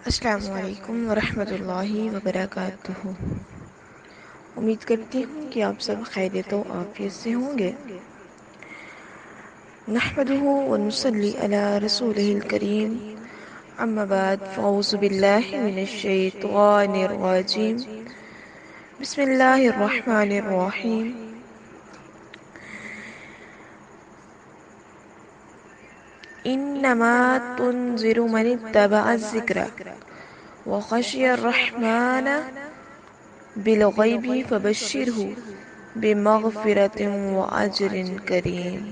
السلام علیکم ورحمۃ اللہ وبرکاتہ۔ امید کرتی ہوں کہ آپ سب خیریت و عافیت سے ہوں گے۔ نحمده ونصلي على رسوله الكريم، اما بعد فاعوذ باللہ من الشیطان الرجیم، بسم اللہ الرحمن الرحیم۔ انما تنذر من اتبع الذکر وخشی الرحمن بالغیب فبشرہ بمغفرۃ واجر کریم۔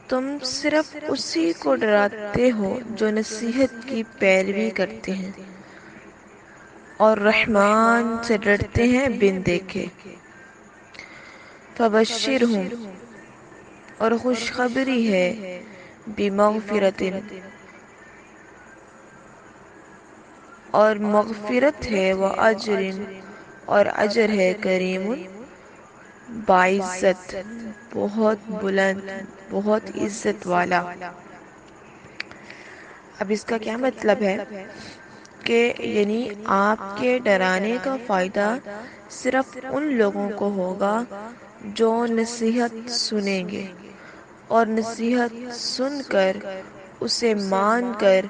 تم صرف اسی کو ڈراتے ہو جو نصیحت کی پیروی کرتے ہیں اور رحمان سے ڈرتے ہیں بن دیکھے۔ فبشرہم، اور خوشخبری ہے، بمغفرۃ، اور مغفرت ہے، واجر، اور اجر ہے، کریم، باعزت، بہت بلند، بہت عزت والا۔ اب اس کا کیا مطلب ہے کہ یعنی آپ کے ڈرانے کا فائدہ صرف ان لوگوں کو ہوگا جو نصیحت سنیں گے اور نصیحت سن کر اسے مان کر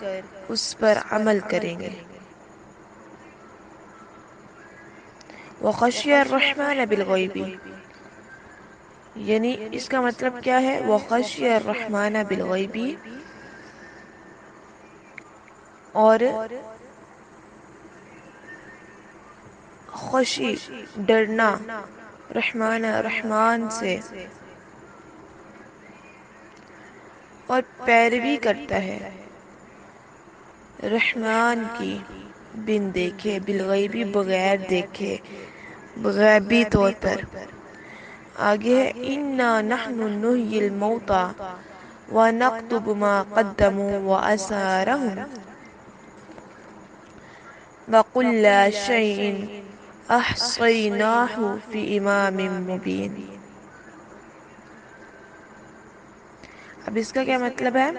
اس پر عمل کریں گے۔ وخشی الرحمن بالغیب، یعنی اس کا مطلب کیا ہے؟ وخشی الرحمن بالغیب، اور خوشی، ڈرنا، رحمان، رحمان سے، اور پیروی کرتا ہے رحمان کی، بن دیکھے، بالغیبی، بغیر دیکھے، غیبی طور پر۔ آگے ہے انا نحن نحیی الموتى ونکتب ما قدموا وآثارهم وکل شیء احصیناہ فی امام مبین۔ اب اس کا کیا مطلب ہے؟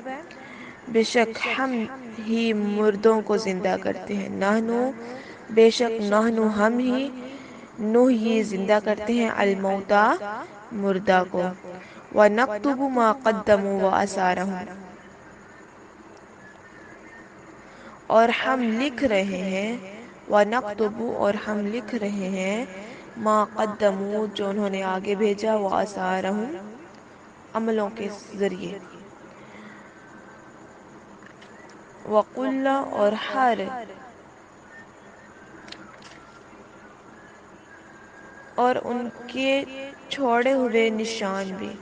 بے شک ہم ہی مردوں کو زندہ کرتے ہیں، نحنو، بے شک نحنو ہم ہی، نحیی زندہ کرتے ہیں، الموتى مردہ کو، ونکتب ما قدموا وآثارهم، اور ہم لکھ رہے ہیں، ونکتب، اور ہم لکھ رہے ہیں، ما قدموا، جو انہوں نے آگے بھیجا، وآثارهم، عملوں کے ذریعے، وکل، اور ہر، اور ان کے چھوڑے ہوئے نشان بھی،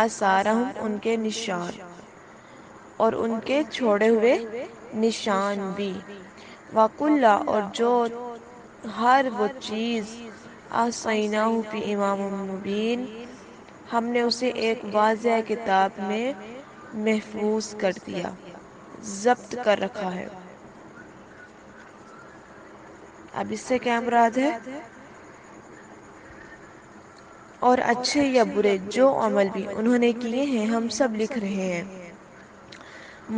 آثارہم، ان کے نشان، اور ان کے چھوڑے ہوئے نشان بھی، وکل، اور جو ہر وہ چیز، احصیناہ فی امام مبین، ہم نے اسے ایک واضح کتاب میں محفوظ کر دیا، ضبط کر رکھا ہے۔ اب اس سے کیا مراد ہے؟ اور اچھے یا برے جو عمل بھی انہوں نے کیے ہیں ہم سب لکھ رہے ہیں۔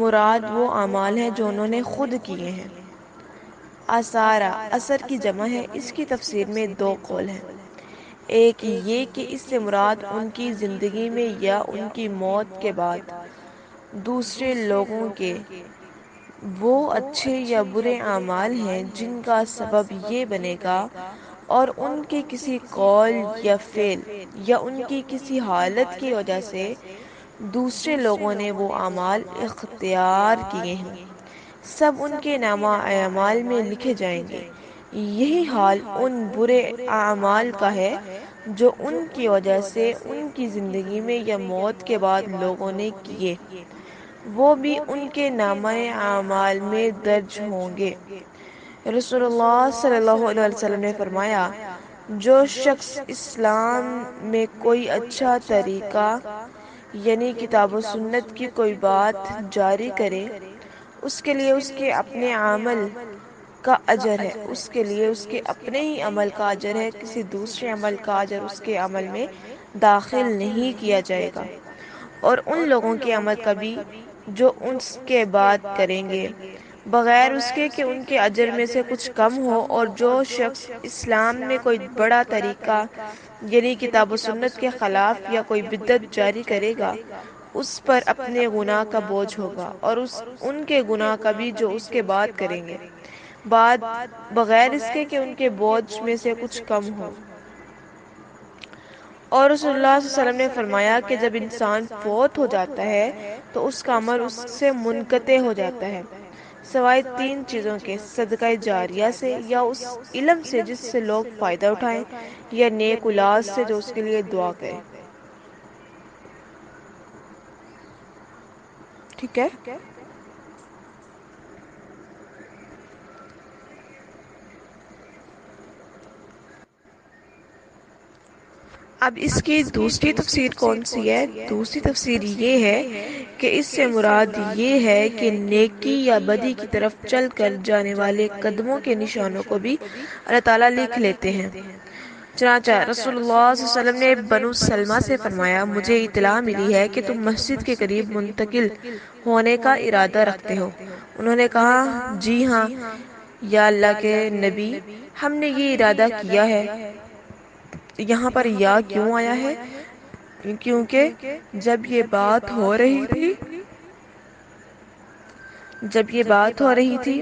مراد وہ اعمال ہیں جو انہوں نے خود کیے ہیں۔ آثارہ، اثر کی جمع ہے، اس کی تفسیر میں دو قول ہیں۔ ایک یہ کہ اس سے مراد ان کی زندگی میں یا ان کی موت کے بعد دوسرے لوگوں کے وہ اچھے یا برے اعمال ہیں جن کا سبب یہ بنے گا، اور ان کے کسی قول یا فعل یا ان کی کسی حالت کی وجہ سے دوسرے لوگوں نے وہ اعمال اختیار کیے ہیں، سب ان کے نامہ اعمال میں لکھے جائیں گے۔ یہی حال ان برے اعمال کا ہے جو ان کی وجہ سے ان کی زندگی میں یا موت کے بعد لوگوں نے کیے، وہ بھی ان کے نامہ اعمال میں درج ہوں گے۔ رسول اللہ صلی اللہ علیہ وسلم نے فرمایا، جو شخص اسلام میں کوئی اچھا طریقہ یعنی کتاب و سنت کی کوئی بات جاری کرے، اس کے لیے اس کے اپنے عمل کا اجر ہے، اس کے لیے اس کے اپنے ہی عمل کا اجر ہے، کسی دوسرے عمل کا اجر اس کے عمل میں داخل نہیں کیا جائے گا، اور ان لوگوں کے عمل کا بھی جو اس کے بعد کریں گے بغیر اس کے کہ ان کے اجر میں سے کچھ کم ہو۔ اور جو شخص اسلام میں کوئی بڑا طریقہ یعنی کتاب و سنت کے خلاف یا کوئی بدعت جاری کرے گا، اس پر اپنے گناہ کا بوجھ ہوگا، اور ان کے گناہ کا بھی جو اس کے بعد کریں گے بغیر اس کے کہ ان کے بوجھ میں سے کچھ کم ہو۔ اور رسول اللہ صلی اللہ علیہ وسلم نے فرمایا کہ جب انسان فوت ہو جاتا ہے تو اس کا عمل اس سے منقطع ہو جاتا ہے، سوائے تین چیزوں کے: صدقہ جاریہ سے، یا اس علم سے جس سے لوگ فائدہ اٹھائیں، یا نیک اولاد سے جو اس کے لیے دعا کرے۔ ٹھیک ہے۔ اب اس کی دوسری تفسیر کون سی ہے؟ دوسری تفسیر یہ ہے کہ اس سے مراد یہ ہے کہ نیکی یا بدی کی طرف چل کر جانے والے قدموں کے نشانوں کو بھی اللہ تعالیٰ لکھ لیتے ہیں۔ چنانچہ رسول اللہ صلی اللہ علیہ وسلم نے بنو سلمہ سے فرمایا، مجھے اطلاع ملی ہے کہ تم مسجد کے قریب منتقل ہونے کا ارادہ رکھتے ہو۔ انہوں نے کہا، جی ہاں یا اللہ کے نبی، ہم نے یہ ارادہ کیا ہے۔ یہاں پر یا کیوں آیا ہے؟ کیونکہ جب یہ بات ہو رہی تھی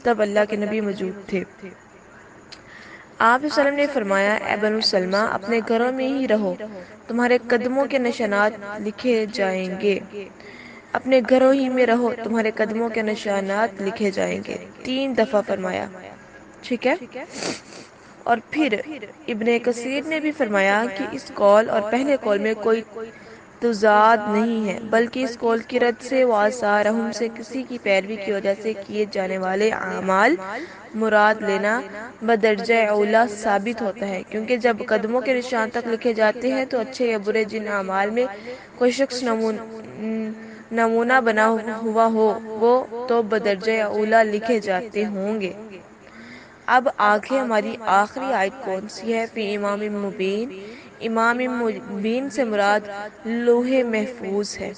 تب اللہ کے نبی موجود تھے۔ آپ صلی اللہ علیہ وسلم نے فرمایا، اے بنو سلمہ، اپنے گھروں میں ہی رہو، تمہارے قدموں کے نشانات لکھے جائیں گے۔ اپنے گھروں ہی میں رہو، تمہارے قدموں کے نشانات لکھے جائیں گے، 3 دفعہ فرمایا۔ ٹھیک ہے۔ اور پھر ابن کثیر نے بھی فرمایا کہ اس قول اور پہلے قول میں کوئی تضاد نہیں ہے، بلکہ اس قول کی رد سے وآثارہم سے کسی کی پیروی کی وجہ سے کیے جانے والے اعمال مراد لینا بدرجہ اولیٰ ثابت ہوتا ہے، کیونکہ جب قدموں کے نشان تک لکھے جاتے ہیں تو اچھے یا برے جن اعمال میں کوئی شخص نمونہ بنا ہوا ہو وہ تو بدرجہ اولیٰ لکھے جاتے ہوں گے۔ اب آگے ہماری آخری آیت کون سی ہے؟ فی امام مبین۔ امام مبین سے مراد لوح محفوظ ہے،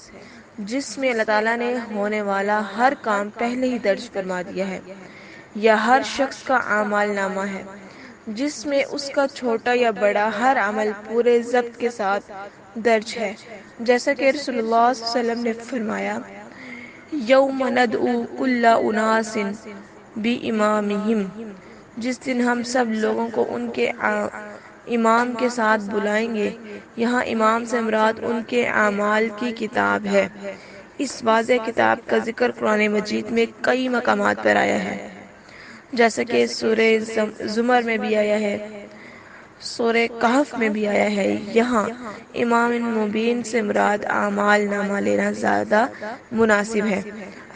جس میں اللہ تعالیٰ نے ہونے والا ہر کام پہلے ہی درج فرما دیا ہے، یا ہر شخص کا اعمال نامہ ہے، جس میں اس کا چھوٹا یا بڑا ہر عمل پورے ضبط کے ساتھ درج ہے، جیسا کہ رسول اللہ صلی اللہ علیہ وسلم نے فرمایا، یوم ندعو کل اناس بامامہم، جس دن ہم سب لوگوں کو ان کے امام کے ساتھ بلائیں گے۔ یہاں امام سے مراد ان کے اعمال کی کتاب ہے۔ اس واضح کتاب کا ذکر قرآن مجید میں کئی مقامات پر آیا ہے، جیسا کہ سورہ زمر میں بھی آیا ہے، سورہ کہف میں بھی آیا ہے۔ یہاں امام مبین سے مراد اعمال نامہ لینا زیادہ مناسب ہے،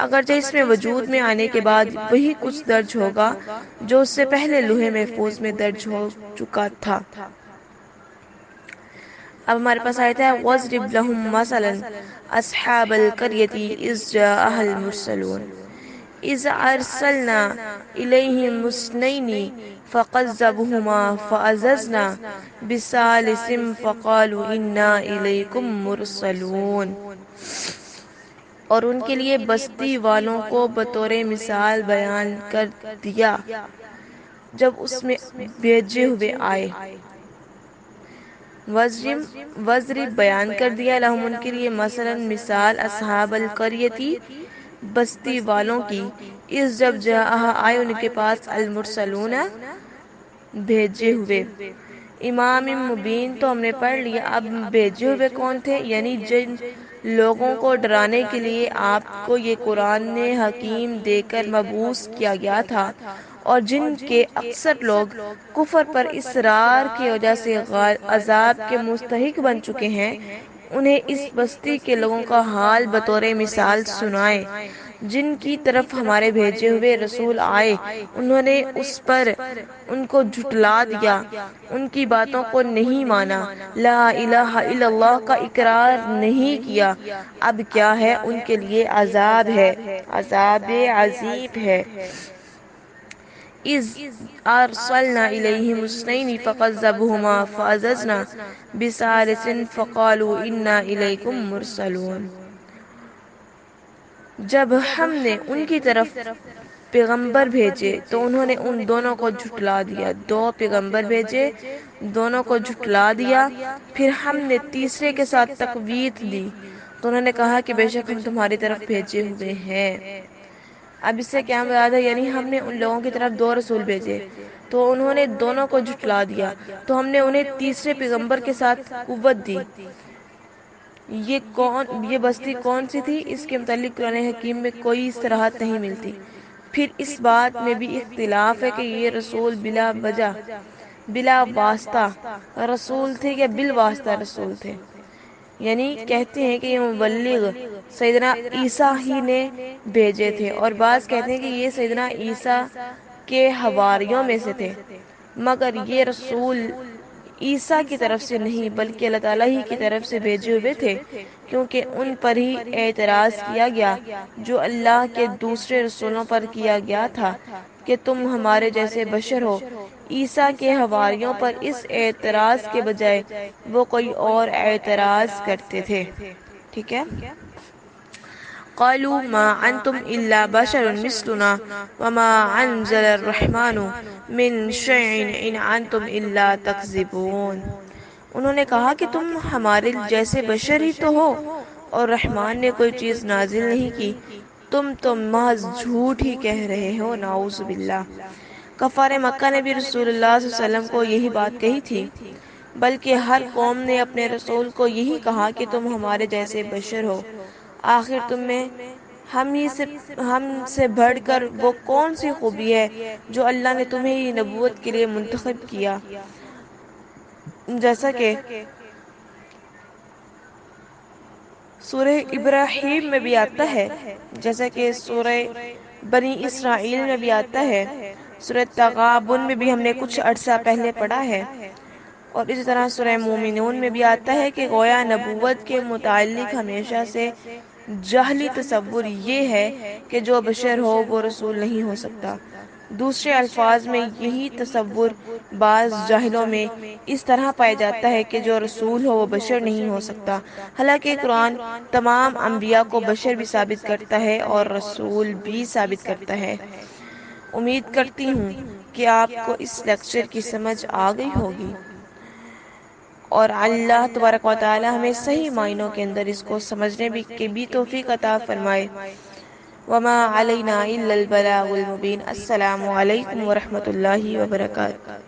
اگرچہ اس میں وجود میں آنے کے بعد وہی کچھ درج ہوگا جو اس سے پہلے لوح محفوظ میں درج ہو چکا تھا۔ اب ہمارے پاس آیت ہے، وَاضْرِبْ لَهُم مَثَلًا أَصْحَابَ الْقَرْيَةِ إِذْ جَاءَهَا الْمُرْسَلُونَ إِذْ أَرْسَلْنَا إِلَيْهِمْ اثْنَيْنِ فَكَذَّبُوهُمَا فَعَزَّزْنَا بِثَالِثٍ فَقَالُوا إِنَّا إِلَيْكُمْ مُرْسَلُونَ۔ اور ان کے لیے بستی والوں کو بطور مثال بیان کر دیا جب اس میں بھیجے ہوئے آئے۔ وَاضْرِب بیان کر دیا، لہم ان کے لیے، مثلاً مثال، اصحاب القریتی بستی والوں کی، اس جب جاءہا آئے ان کے پاس، المرسلون بھیجے ہوئے۔ امام مبین تو ہم نے پڑھ لیا، اب بھیجے ہوئے کون تھے؟ یعنی جن لوگوں کو ڈرانے کے لیے آپ کو یہ قرآن حکیم دے کر مبعوث کیا گیا تھا، اور جن کے اکثر لوگ کفر پر اصرار کی وجہ سے عذاب کے مستحق بن چکے ہیں، انہیں اس بستی کے لوگوں کا حال بطور مثال سنائے جن کی طرف ہمارے بھیجے ہوئے رسول آئے، انہوں نے اس پر ان کو جھٹلا دیا، ان کی باتوں کو نہیں مانا، لا الہ الا اللہ کا اقرار نہیں کیا، اب کیا ہے ان کے لیے عذاب ہے، عذاب عظیم ہے۔ إذ أرسلنا إليهم اثنين فكذبوهما فعززنا بثالث فقالوا إنا إليكم مرسلون. جب ہم نے ان کی طرف پیغمبر بھیجے تو انہوں نے ان دونوں کو جھٹلا دیا. 2 پیغمبر بھیجے، دونوں کو جھٹلا دیا. پھر ہم نے تیسرے کے ساتھ تقویت دی تو انہوں نے کہا کہ بے شک ہم تمہاری طرف بھیجے ہوئے ہیں. اب اس سے کیا مراد ہے؟ یعنی ہم نے ان لوگوں کی طرف 2 رسول بھیجے تو انہوں نے دونوں کو جھٹلا دیا تو ہم نے انہیں تیسرے پیغمبر کے ساتھ قوت دی. یہ بستی کون سی تھی؟ اس کے متعلق قرآن حکیم میں کوئی صراحت نہیں ملتی. پھر اس بات میں بھی اختلاف ہے کہ یہ رسول بلا وجہ بلا واسطہ رسول تھے یا بالواسطہ رسول تھے. یعنی کہتے ہیں کہ یہ مبلغ سیدنا عیسیٰ ہی نے بھیجے تھے، اور بعض کہتے ہیں کہ یہ سیدنا عیسیٰ کے حواریوں میں سے تھے. مگر یہ رسول عیسیٰ کی طرف سے نہیں بلکہ اللہ تعالیٰ ہی کی طرف سے بھیجے ہوئے تھے، کیونکہ ان پر ہی اعتراض کیا گیا جو اللہ کے دوسرے رسولوں پر کیا گیا تھا کہ تم ہمارے جیسے بشر ہو. عیسیٰ کے حواریوں پر اس اعتراض کے بجائے وہ کوئی اور اعتراض کرتے تھے. ٹھیک ہے. قالوا ما انتم الا بشر مثلنا وما انزل الرحمن من شيء ان انتم الا تكذبون. انہوں نے کہا کہ تم ہمارے جیسے بشر ہی تو ہو اور رحمان نے کوئی چیز نازل نہیں کی، تم تو محض جھوٹ ہی کہہ رہے ہو. نعوذ باللہ. کفار مکہ نے بھی رسول اللہ صلی اللہ علیہ وسلم کو یہی بات کہی تھی، بلکہ ہر قوم نے اپنے رسول کو یہی کہا کہ تم ہمارے جیسے بشر ہو. آخر تم میں ہم سے بڑھ کر وہ کون سی خوبی ہے جو اللہ نے تمہیں ہی نبوت کے لیے منتخب کیا؟ جیسا کہ سورہ ابراہیم میں بھی آتا ہے، جیسا کہ سورہ بنی اسرائیل میں بھی آتا ہے، سورہ تغابن میں بھی ہم نے کچھ عرصہ پہلے پڑھا ہے، اور اسی طرح سورہ مومنون میں بھی آتا ہے کہ گویا نبوت کے متعلق ہمیشہ سے جاہلی تصور یہ ہے کہ جو بشر ہو وہ رسول نہیں ہو سکتا. دوسرے الفاظ میں یہی تصور بعض جاہلوں میں اس طرح پایا جاتا ہے کہ جو رسول ہو وہ بشر نہیں ہو سکتا، حالانکہ قرآن تمام انبیاء کو بشر بھی ثابت کرتا ہے اور رسول بھی ثابت کرتا ہے. امید کرتی ہوں کہ آپ کو اس لیکچر کی سمجھ آ گئی ہوگی اور اللہ تبارک و تعالی ہمیں صحیح معنوں کے اندر اس کو سمجھنے کی بھی توفیق عطا فرمائے. وما علینا الا البلاغ المبین. السلام علیکم ورحمۃ اللہ وبرکاتہ.